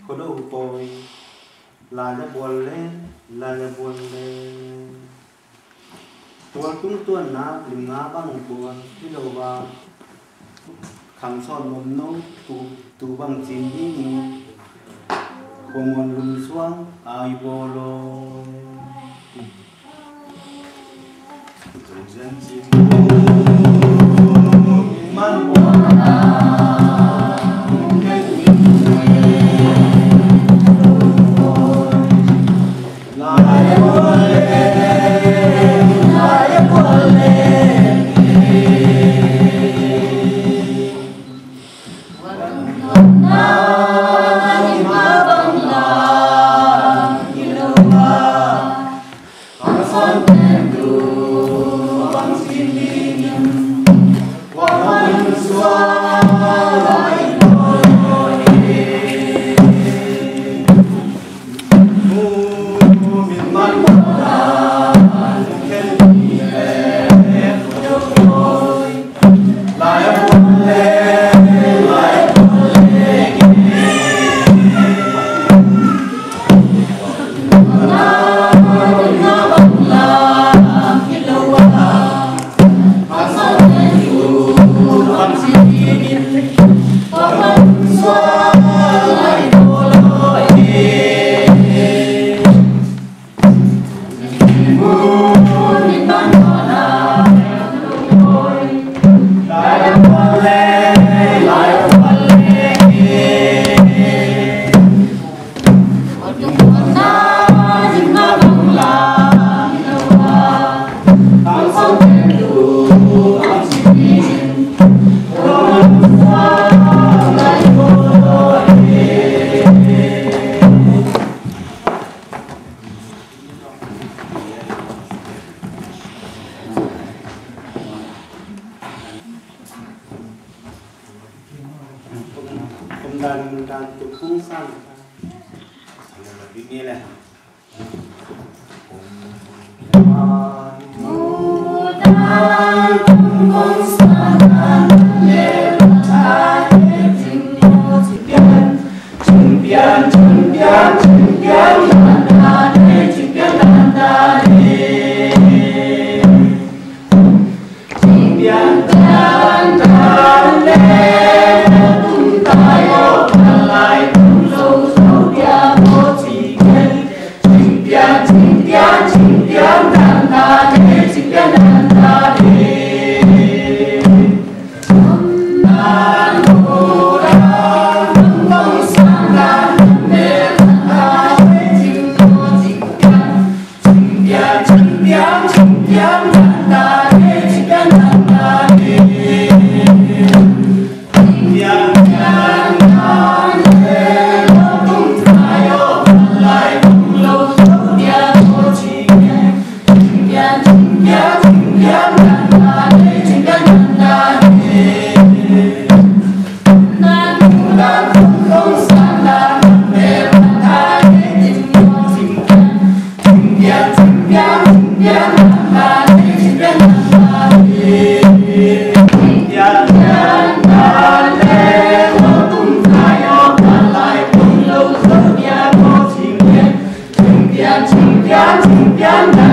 có đâu bồi làจะbuồn lên làจะbuồn lênตัวตุ้งตัวน้าหรือน้าบ้างบัวที่เราว่าคำสอนนมน้องตูบางจีนนี่คงวันลุมสวงไอโบโลมันdan tepungsan ini lah Chinh Pian